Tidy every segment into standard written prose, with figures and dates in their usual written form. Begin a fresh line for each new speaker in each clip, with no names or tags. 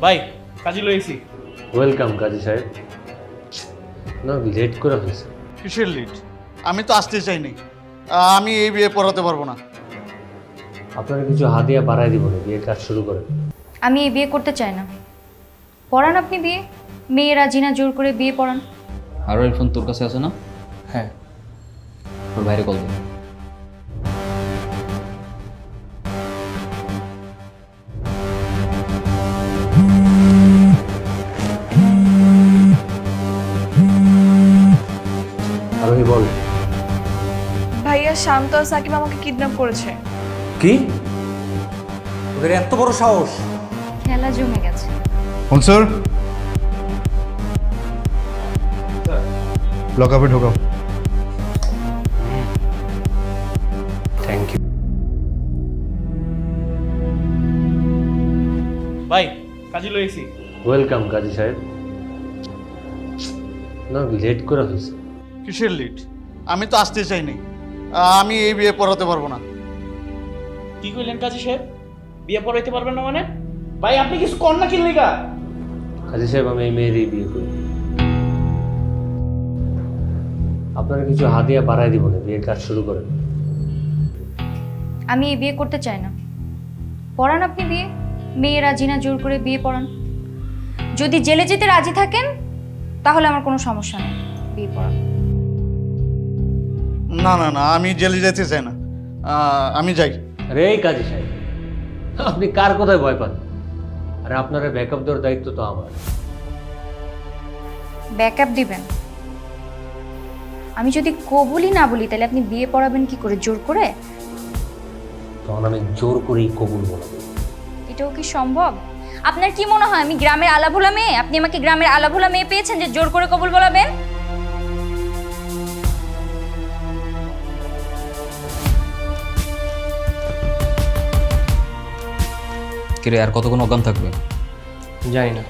ভাই কাজী লইছি।
ওয়েলকাম কাজী সাহেব। না লেট করে ফেলছে।
কিসের লিড? আমি তো আসতে চাইনি। আমি এই বিয়ে পড়াতে পারবো না।
আপনারা কিছু হাদিয়া বাড়াই দিব না, বিয়ের কাজ শুরু করেন।
আমি এই বিয়ে করতে চাই না। পড়ান আপনি বিয়ে, মেয়েরা জিনা জোর করে বিয়ে পড়ান।
আরও ফোন তোর কাছে আছে না?
হ্যাঁ।
ওর বাইরে কল দে।
আরোহী বল।
ভাইয়া শান্ত আর সাকিব আমাকে কিডন্যাপ করেছে।
কি? ওদের এত বড় সাহস?
খেলা জমে গেছে।
স্যার লকআপে ঢোকাও।
Thank you.
ভাই কাজী লইছি।
ওয়েলকাম কাজী সাহেব। না লেট করে ফেলছে।
কিসের লিড? আমি তো আসতে চাইনি। আমি এই বিয়ে পড়াতে পারবো না।
কি কইলেন কাজী সাহেব? বিয়ে পড়াইতে পারবেন না মানে? ভাই আপনি কিছু কর না কিনলি গা?
কাজী সাহেব আমি এই মেয়েরই বিয়ে করি। আপনারা কিছু হাদিয়া বাড়াই দিব না, বিয়ের কাজ শুরু করেন।
আমি এই বিয়ে করতে চাই না। পড়ান আপনি বিয়ে, মেয়েরা জিনা জোর করে বিয়ে পড়ান। যদি জেলে যেতে রাজি থাকেন তাহলে আমার কোনো সমস্যা নেই, বিয়ে পড়ান।
না না না, আমি জেলে যেতে চাই না। আমি যাই।
আরে এই কাজী সাহেব, আপনি কার কথায় ভয় পান? আরে আপনারা ব্যাকআপ দেওয়ার দায়িত্ব তো আমার।
ব্যাকআপ দিবেন? আমি যদি কবুলই না বলি তাহলে আপনি বিয়ে পড়াবেন কি করে, জোর করে?
তখন আমি জোর করেই কবুল বলবো।
এটাও কি সম্ভব? আপনার কি মনে হয় আমি গ্রামের আলাভোলা মেয়ে? আপনি আমাকে গ্রামের আলাভোলা মেয়ে পেয়েছেন যে জোর করে কবুল বলাবেন?
কিরে আর কতক্ষণ অজ্ঞান থাকবে?
জানি না।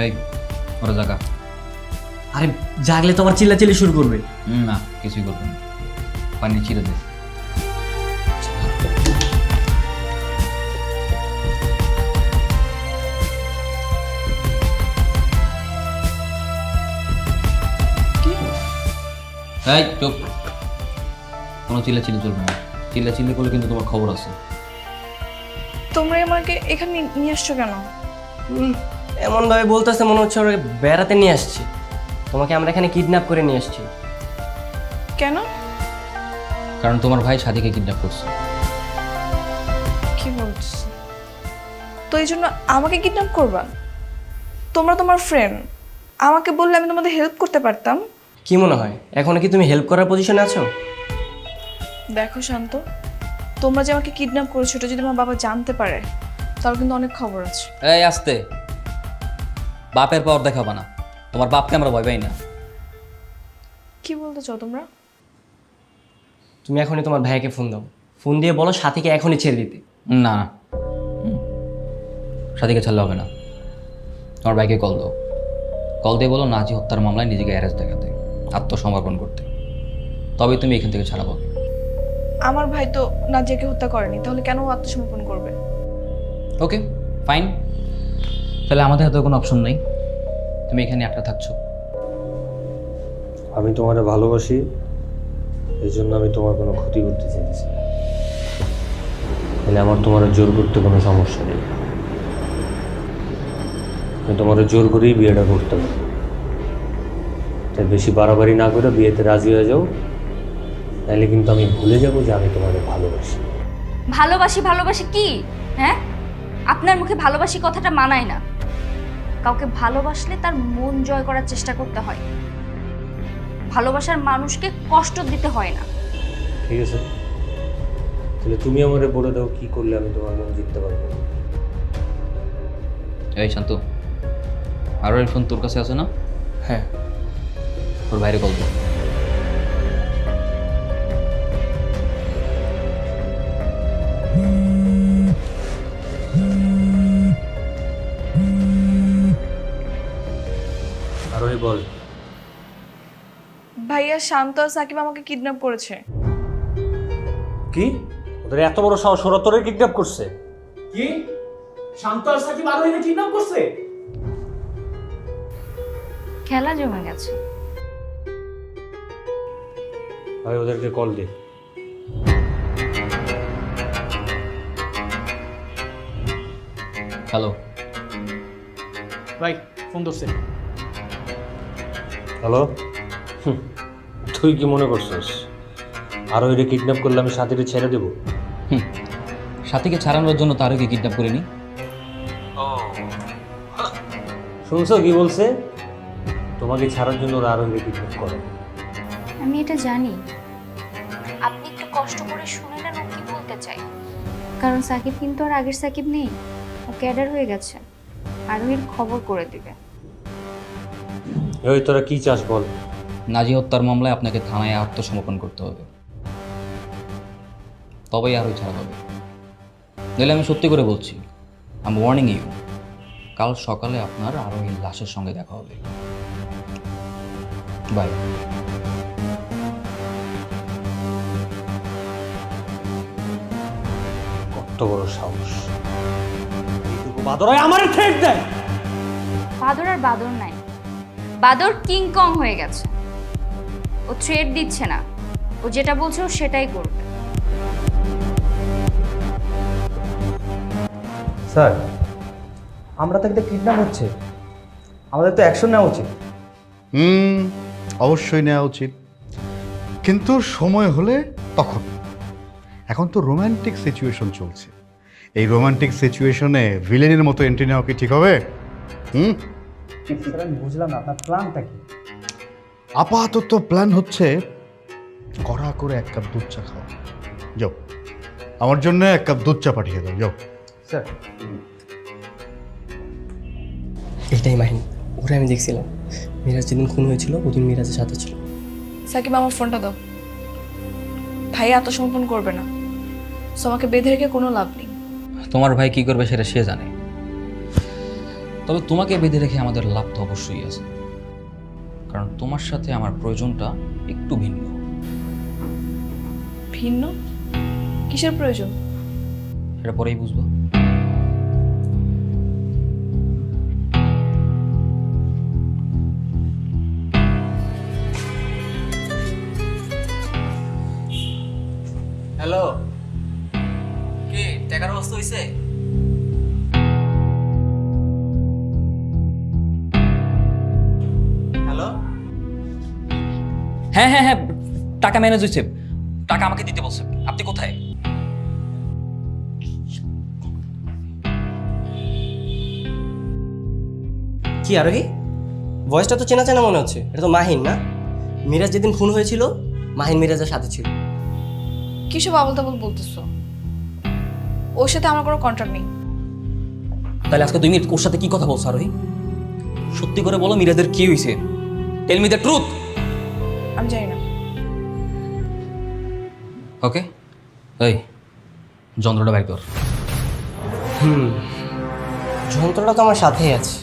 এই ওরা জাগা।
আরে জাগলে তো আবার চিল্লাচিল্লি শুরু করবে।
না কিছুই করবে না, পানি ছিঁড়ে দে। এই চুপ, কোনো চিল্লাচিল্লি চলবে না। চিল্লাচিল্লি করলে কিন্তু তোমার খবর আছে।
তোমরা আমাকে এখানে নিয়ে আসছো কেন?
এমন ভাবে বলতেছে মনে হচ্ছে ওরা বেড়াতে নিয়ে আসছি। তোমাকে আমরা এখানে কিডন্যাপ করে নিয়ে আসছি।
কেন?
কারণ তোমার ভাই সাদিকে কিডন্যাপ করছে।
কি বলছো? তো এই জন্য আমাকে কিডন্যাপ করবা? তোমরা তোমার ফ্রেন্ড, আমাকে বললে আমি তোমাদের হেল্প করতে পারতাম।
কি মনে হয় এখন কি তুমি হেল্প করার পজিশনে আছো?
দেখো শান্ত, তোমরা যে আমাকে কিডন্যাপ করেছো এটা যদি আমার বাবা জানতে পারে তাহলে কিন্তু অনেক খবর আছে।
এই আস্তে, বাপের পাওয়ার দেখাবা না। তোমার বাপকে আমরা ভয় পাই না।
কি বলতে চাও তোমরা?
তুমি এখনই তোমার ভাইকে ফোন দাও। ফোন দিয়ে বলো সাথীকে এখনই ছেড়ে দিতে।
না না, সাদিকে ছাড়লে হবে না। তোমার ভাইকে কল দাও। কল দিয়ে বলো নাজি হত্যার মামলায় নিজেকে অ্যারেস্ট দেখাতে, আত্মসমর্পণ করতে। তবেই তুমি এখান থেকে ছাড়া পাবে।
আমার ভাই তো নাজিয়াকে হত্যা করেনি, তাহলে কেন ও আত্মসমর্পণ করবে?
ওকে ফাইন, তাহলে আমাদের হাতে কোনো অপশন নেই। তুমি এখানে একটা থাকছো।
আমি তোমারে ভালোবাসি, এই জন্য আমি তোমার কোনো ক্ষতি করতে চাইছি। তাহলে আমার তোমার জোর করতে কোনো সমস্যা নেই। আমি তোমার জোর করেই বিয়েটা করতে পারি। তাই বেশি বাড়াবাড়ি না করে বিয়েতে রাজি হয়ে যাও, তাহলে কিন্তু আমি ভুলে যাব যে আমি তোমাকে ভালোবাসি।
ভালোবাসি ভালোবাসি কি? হ্যাঁ, আপনার মুখে ভালোবাসি কথাটা মানায় না। কাউকে ভালোবাসলে তার মন জয় করার চেষ্টা করতে হয়। ভালোবাসার মানুষকে কষ্ট দিতে হয় না।
ঠিক আছে, তাহলে তুমি আমারে বলে দাও কি করলে আমি তোমার মন জিততে পারবো।
এই শান্ত, আরও ফোন তোর কাছে আছে না?
হ্যাঁ।
ওর বাইরে কল দাও।
আরোহী বল।
ভাইয়া শান্ত আর সাকিব আমাকে কিডন্যাপ করেছে।
কি? ওদের এত বড় সাহস, ওরা তোরে কিডন্যাপ করছে।
কি শান্ত আর সাকিব আরোহীকে কিডন্যাপ করছে?
খেলা জমে গেছে।
ভাই ওদেরকে কল দে।
হ্যালো,
ভাই ফোন ধরছে।
হ্যালো, তুই কি মনে করছিস আরো এর কিডন্যাপ করলে আমি সাথীরে ছেড়ে দেবো?
সাথীকে ছাড়ানোর জন্য তারও কি কিডন্যাপ করিনি?
শুনছো কি বলছে? তোমাকে ছাড়ার জন্য ওরা আরো এর কিডন্যাপ করে।
আমি এটা জানি। আপনি একটু কষ্ট করে শুনে নেন ও কি বলতে চাই। কারণ সাকিব কিন্তু আর আগের সাকিব নেই, ও ক্যাডার হয়ে গেছে। আরোহীর খবর করে দিবে।
ওই তোরা কি চাস বল?
নাজি হত্যার মামলায় আপনাকে থানায় আত্মসমর্পণ করতে হবে, তবেই আরোহী ছাড়া হবে। নইলে আমি সত্যি করে বলছি, আমি ওয়ার্নিং ইউ, কাল সকালে আপনার আরোহীর লাশের সঙ্গে দেখা হবে। বাই।
কত বড় সাহস! এইটুকু বাদরায় আমার থ্রেট দেয়।
বাদর আর বাদর নাই, বাদর কিংকং হয়ে গেছে। ও থ্রেড দিচ্ছে না, ও যেটা বলছে ও সেটাই করবে।
স্যার, আমরা তাকে কিডন্যাপ হচ্ছে, আমাদের তো অ্যাকশন নেওয়া উচিত।
অবশ্যই নেওয়া উচিত, কিন্তু সময় হলে তখন। এখন তো রোমান্টিক সিচুয়েশন চলছে, এই রোমান্টিক সিচুয়েশনে ভিলেনের মতো এন্ট্রি নেওয়া কি ঠিক হবে?
স্যার, আমি বুঝলাম না আপনার প্ল্যানটা কি।
আপাতত প্ল্যান হচ্ছে কড়া করে 1 কাপ দুধ চা খাওয়া। যাও, আমার জন্য 1 কাপ দুধ চা পাঠিয়ে দাও, যাও।
স্যার,
এটাই মাহিন, ওরা আমি দেখছিলাম মিরাজ যেদিন খুন হয়েছিল ওদিন মিরাজের সাথে ছিল।
সাকিব, আমার ফোনটা দাও। ভাই আত্মসমর্পণ করবে না, সো আমাকে বেঁধে রেখে কোনো লাভ নেই।
তোমার ভাই কি করবে সেটা সে জানে, তবে তোমাকে বেঁধে রেখে আমাদের লাভ তো অবশ্যই আছে, কারণ তোমার সাথে আমার প্রয়োজনটা একটু ভিন্ন।
ভিন্ন? কিসের প্রয়োজন?
সেটা পরেই বুঝবো।
হ্যালো, কি টাকার ব্যবস্থা হয়েছে? হ্যালো,
হ্যাঁ হ্যাঁ হ্যাঁ, টাকা ম্যানেজ হয়েছে, টাকা আমাকে দিতে বলছে। আপনি কোথায়?
কি আরোহী? ভয়েসটা তো চেনা চেনা মনে হচ্ছে। এটা তো মাহিন না? মিরাজ যেদিন খুন হয়েছিল মাহিন মিরাজের সাথে ছিল।
কিসব আবল তাবল বলতেছো? ওর সাথে আমার কোনো কন্ট্রাক্ট নেই।
তাহলে আজকে 2 মিনিট ওর সাথে কি কথা বলছো আরোহী? সত্যি করে বলো, মিরাজের কি হয়েছে? Tell me the truth.
আমি জানি না।
ওকে, এই যন্ত্রটা বাইর কর।
যন্ত্রটা তো আমার সাথেই আছে।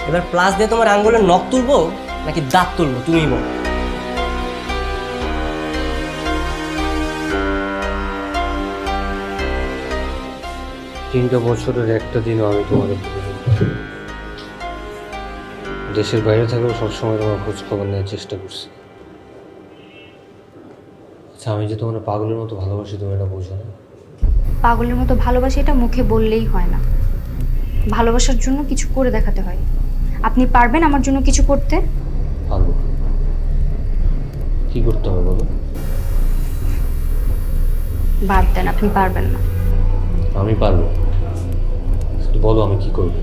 এবার প্লাস দিয়ে তোমার আঙ্গুলের নখ তুলবো নাকি দাঁত তুলবো তুমিই বলো।
তিনটা বছরের একটা দিনও আমি তোমাদের ভুলিনি। দেশের বাইরে থাকলেও সবসময় তোমার খোঁজ খবর নেওয়ার চেষ্টা করছি। আচ্ছা, আমি যে তোমার পাগলের মতো ভালোবাসি, তুমি এটা বোঝো না?
পাগলের মতো ভালোবাসি এটা মুখে বললেই হয় না, ভালোবাসার জন্য কিছু করে দেখাতে হয়। আপনি পারবেন আমার জন্য কিছু করতে?
পারবো। কি করতে হবে বলো?
বাদ দেন, আপনি পারবেন না।
আমি পারবো, শুধু বলো আমি কি করবো।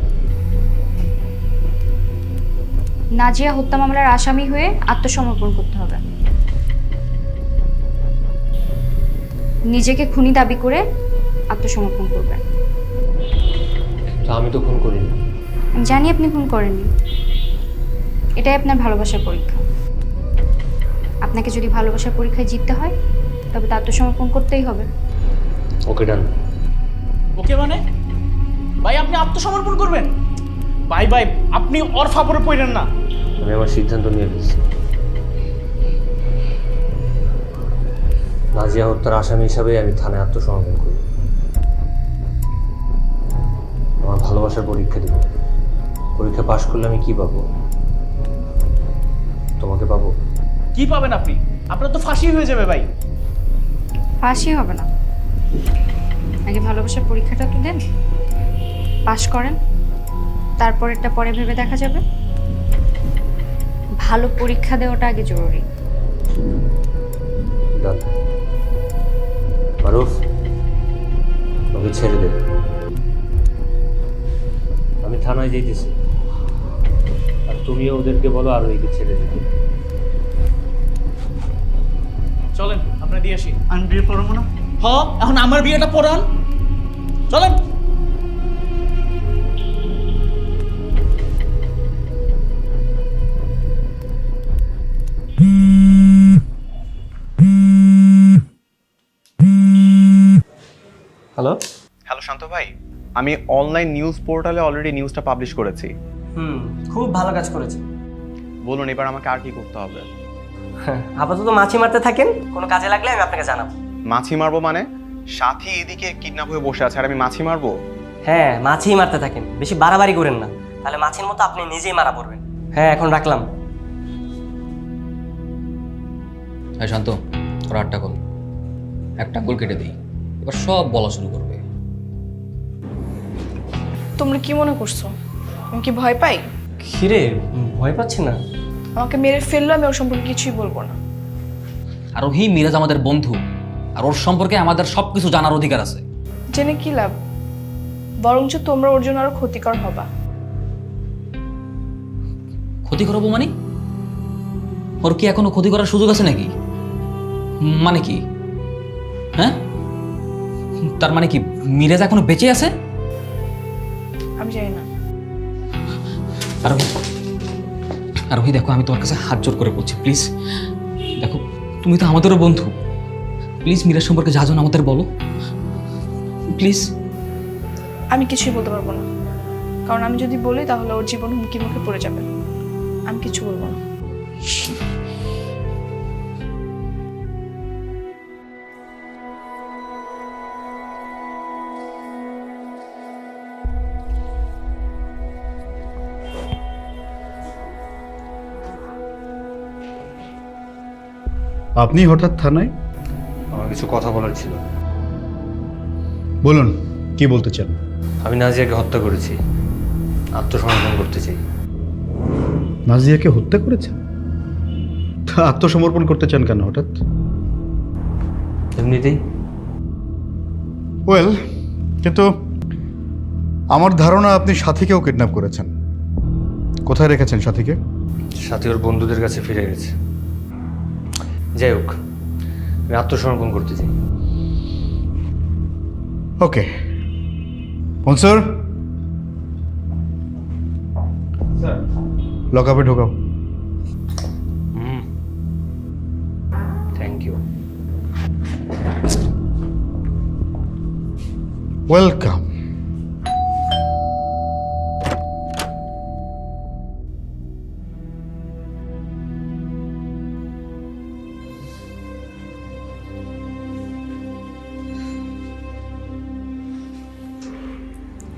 নাজিয়া হত্যা মামলার আসামি হয়ে আত্মসমর্পণ করতে হবে। নিজেকে খুনি দাবি করে আত্মসমর্পণ করবেন।
তা আমি তো খুন করিনি।
আমি জানি আপনি খুন করেননি, এটাই আপনার ভালোবাসার পরীক্ষা। আপনাকে যদি ভালোবাসার পরীক্ষায় জিততে হয় তবে তা আত্মসমর্পণ করতেই হবে।
ওকে, ডান।
ওকে মানে? ভাই আপনি আত্মসমর্পণ করবেন? ভাই ভাই আপনি ওর ফাপড়ে পড়েন না।
আমি আমার সিদ্ধান্ত নিয়ে ফেলছি। নাজিয়া হত্যার আসামি হিসাবে আমি থানায় আত্মসমর্পণ করি। আমার ভালোবাসার পরীক্ষা দিব। পরীক্ষা পাশ করলে আমি কি পাবো? তোমাকে পাবো।
কি পাবেন আপনি? আপনার তো ফাঁসি হয়ে যাবে ভাই।
ফাঁসি হবে না, আগে ভালোবাসার পরীক্ষাটা তো দেন, পাশ করেন, তারপরেরটা পরে ভেবে দেখা যাবে। ভালো পরীক্ষা দেওয়াটা আগে জরুরি।
ডান। মারুফ, ওকে ছেড়ে দে। আমি থানায় যেতেছি, আর তুমিও ওদেরকে বলো আর ওইকে ছেড়ে দিতে।
চলেন আপনার দিয়ে আসি।
আমি বিয়ে করবো না।
এখন আমার বিয়েটা পড়ান, চলেন।
হ্যালো।
হ্যালো শান্ত ভাই, আমি অনলাইন নিউজ পোর্টালে অলরেডি নিউজটা পাবলিশ করেছি।
খুব ভালো কাজ করেছে।
বলুন এবার আমাকে আর কি করতে হবে?
আপাতত মাছি মারতে থাকেন, কোনো কাজে লাগলে আমি আপনাকে জানাবো।
মাছি মারবো মানে? সাথী এদিকে কিডন্যাপ হয়ে বসে আছে আর আমি মাছি মারবো?
হ্যাঁ, মাছিই মারতে থাকেন, বেশি বাড়াবাড়ি করেন না, তাহলে মাছির মতো আপনি নিজেই মারা পড়বেন। হ্যাঁ, এখন রাখলাম।
হ্যাঁ শান্ত, ওরা 8টা গোল, একটা গোল কেটে দিই, এবার সব বলা শুরু করবে।
তোমরা কি মনে করছো আমি কি ভয় পাই?
খিরে, ভয় পাচ্ছি না।
আমাকে মেরে ফেললো, আমি ওর সম্পর্কে কিছুই বলবো না।
আর ওই মিরাজ আমাদের বন্ধু, আর ওর সম্পর্কে আমাদের সব কিছু জানার অধিকার আছে।
জেনে কি লাভ, বরঞ্চ তোমরা ওর জন্য আরো ক্ষতিকর হবা।
ক্ষতি করবো মানে? ওর কি এখনো ক্ষতি করার সুযোগ আছে নাকি? মানে কি? হ্যাঁ, তার মানে কি মিরাজ এখনো বেঁচে আছে?
আমি জানি না।
আর ওই দেখো, আমি তোমার কাছে হাত জোর করে বলছি, প্লিজ দেখো, তুমি তো আমাদেরও বন্ধু, প্লিজ মিরাজ সম্পর্কে যা জানো আমাদের বলো, প্লিজ।
আমি কিছুই বলতে পারবো না, কারণ আমি যদি বলি তাহলে ওর জীবন হুমকির মুখে পড়ে যাবে। আমি কিছু বলবো না।
আপনি হঠাৎ থানায়?
আমার কিছু কথা বলার ছিল।
বলুন, কি বলতে চান?
আমি নাজিয়াকে হত্যা করেছি, আত্মসমর্পণ করতে চাই।
নাজিয়াকে হত্যা করেছেন? তা আত্মসমর্পণ করতে চান কেন হঠাৎ?
এমনিতেই।
ওয়েল, কিন্তু আমার ধারণা আপনি সাথীকেও কিডন্যাপ করেছেন। কোথায় রেখেছেন সাথীকে?
সাথী ওর বন্ধুদের কাছে ফিরে গেছে। যাই হোক, আমি আত্মসমর্পণ করতে চাই।
ওকে স্যার, লক আপে ঢোকাও।
Thank you.
ওয়েলকাম।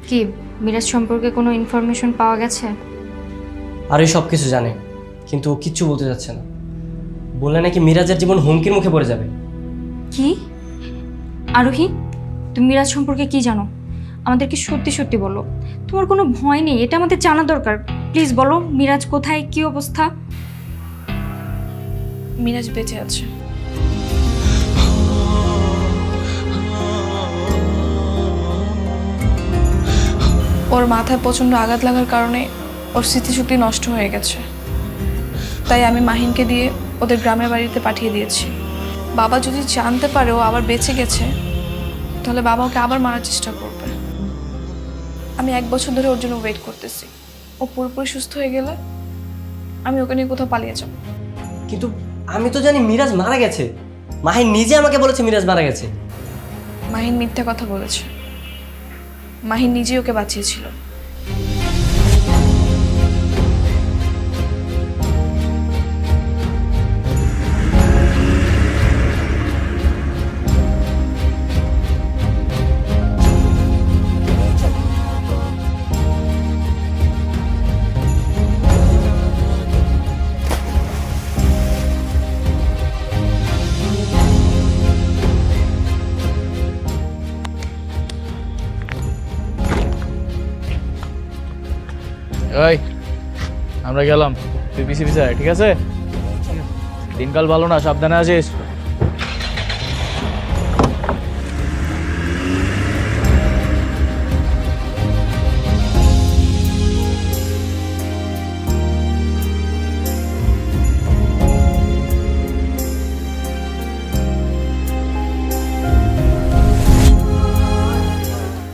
কি মিরাজ সম্পর্কে কোনো ইনফরমেশন পাওয়া গেছে?
আর এই সব কিছু জানে, কিন্তু ও কিচ্ছু বলতে যাচ্ছে না। বললে নাকি মিরাজের জীবন হুমকির মুখে পড়ে যাবে।
কি আরোহী, তুমি মিরাজ সম্পর্কে কি জানো? আমাদেরকে সত্যি সত্যি বলো, তোমার কোনো ভয় নেই, এটা আমাদের জানা দরকার। প্লিজ বলো, মিরাজ কোথায়, কি অবস্থা?
মিরাজ বেঁচে আছে। ওর মাথায় প্রচণ্ড আঘাত লাগার কারণে ওর স্মৃতিশক্তি নষ্ট হয়ে গেছে, তাই আমি মাহিনকে দিয়ে ওদের গ্রামের বাড়িতে পাঠিয়ে দিয়েছি। বাবা যদি জানতে পারে ও আবার বেঁচে গেছে, তাহলে বাবা ওকে আবার মারার চেষ্টা করবে। আমি 1 বছর ধরে ওর জন্য ওয়েট করতেছি। ও পুরোপুরি সুস্থ হয়ে গেলে আমি ওকে নিয়ে কোথাও পালিয়ে যাব।
কিন্তু আমি তো জানি মিরাজ মারা গেছে। মাহিন নিজে আমাকে বলেছে মিরাজ মারা গেছে।
মাহিন মিথ্যা কথা বলেছে। মাহিন নিজেই ওকে বাঁচিয়েছিল।
এই আমরা গেলাম, তুই পিছিয়ে পিছিয়ে আয়, ঠিক আছে? দিনকাল ভালো না, সাবধানে আছিস।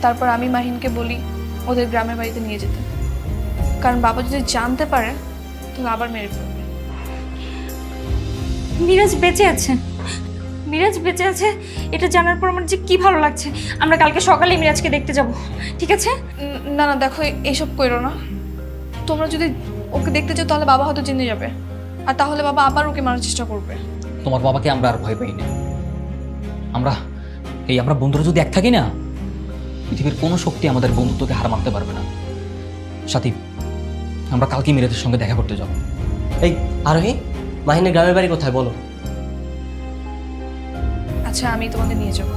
তারপর আমি মাহিনকে বলি ওদের গ্রামের বাড়িতে নিয়ে যেতে, কারণ বাবা যদি জানতে পারে তাহলে আবার মেরে ফেলবে।
মিরাজ বেঁচে আছে, মিরাজ বেঁচে আছে এটা জানার পর আমার যে কি ভালো লাগছে। আমরা কালকে সকালে মিরাজকে দেখতে যাব, ঠিক আছে?
না না দেখো, এইসব করো না। তোমরা যদি ওকে দেখতে চাও তাহলে বাবা হয়তো জেনে যাবে, আর তাহলে বাবা আবার ওকে মারার চেষ্টা করবে।
তোমার বাবাকে আমরা আর ভয় পাই না। আমরা বন্ধুরা যদি এক থাকি না, পৃথিবীর কোনো শক্তি আমাদের বন্ধুত্বকে হার মানতে পারবে না। সাথী, আমরা কালকে মিরাজের সঙ্গে দেখা করতে যাবো।
এই আরোহী, মাহিনের গ্রামের বাড়ি কোথায় বলো?
আচ্ছা আমি তোমাদের নিয়ে যাবো।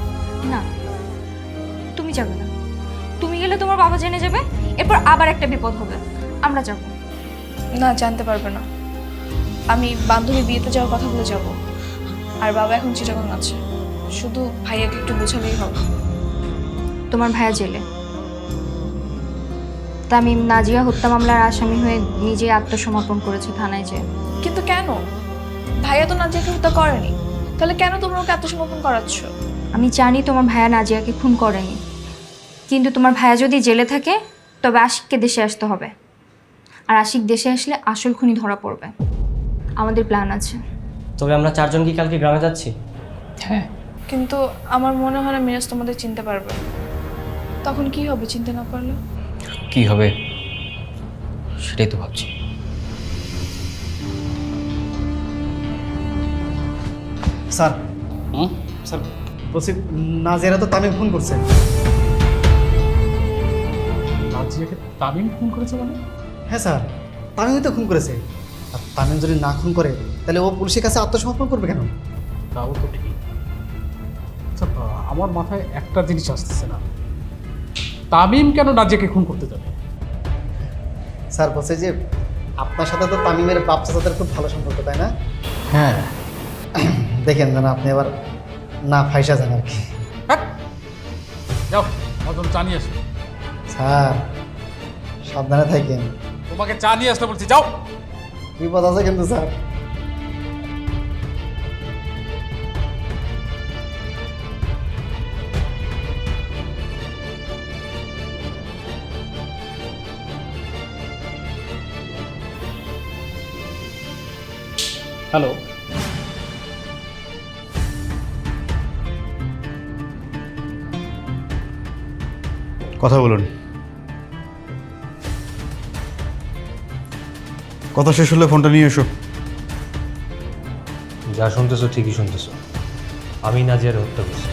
না, তুমি যাবে না। তুমি গেলে তোমার বাবা জেনে যাবে, এরপর আবার একটা বিপদ হবে। আমরা যাব
না, জানতে পারবে না। আমি বান্ধবী বিয়েতে যাওয়ার কথা বলে যাব, আর বাবা এখন চিটাগং আছে, শুধু ভাইয়াকে একটু বোঝালেই হবে।
তোমার ভাইয়া জেলে, তামিম নাজিয়া হত্যা মামলার আসামি হয়ে নিজে আত্মসমর্পণ করেছে থানায় যেয়ে।
কিন্তু কেন? ভাইয়া তো নাজিয়াকে হত্যা করেনি, তাহলে কেন তোমরা ওকে আত্মসমর্পণ করাচ্ছ?
আমি জানি তোমার ভাইয়া নাজিয়াকে খুন করেনি, কিন্তু তোমার ভাইয়া যদি জেলে থাকে তবে আশিককে দেশে আসতে হবে, আর আশিক দেশে আসলে আসল খুনি ধরা পড়বে। আমাদের প্ল্যান আছে।
তবে আমরা চারজন কি কালকে গ্রামে যাচ্ছি?
হ্যাঁ,
কিন্তু আমার মনে হয় না মিরাজ তোমাদের চিনতে পারবে। তখন কি হবে চিনতে না পারলে?
কি হবে সেটাই তো ভাবছি।
স্যার, স্যার বলছি নাজিয়ারা তো তামিম ফোন করছে।
নাজিয়াকে তামিম খুন করেছে মানে?
হ্যাঁ স্যার, তামিমই তো খুন করেছে। আর তামিম যদি না খুন করে তাহলে ও পুলিশের কাছে আত্মসমর্পণ করবে কেন?
তাও তো ঠিক। আচ্ছা, আমার মাথায় একটা জিনিস আসতেছে না, তামিম কেন নাজিয়াকে খুন করতে যাবে?
স্যার বলছে যে আপনার সাথে তো তামিমের বাপ চাচাদের খুব ভালো সম্পর্ক, তাই না?
হ্যাঁ।
দেখেন যেন আপনি আবার না ফাইসা যান আর কি।
যাও, মদন চা নিয়ে আসো।
স্যার সাবধানে থাকেন,
তোমাকে চা নিয়ে আসতে বলছি, যাও।
বিপদ আছে কিন্তু স্যার।
হ্যালো,
কথা বলুন। কথা শেষ হলে ফোনটা নিয়ে এসো।
যা শুনতেছো ঠিকই শুনতেছো, আমি নাজিয়ার হত্যা করছি।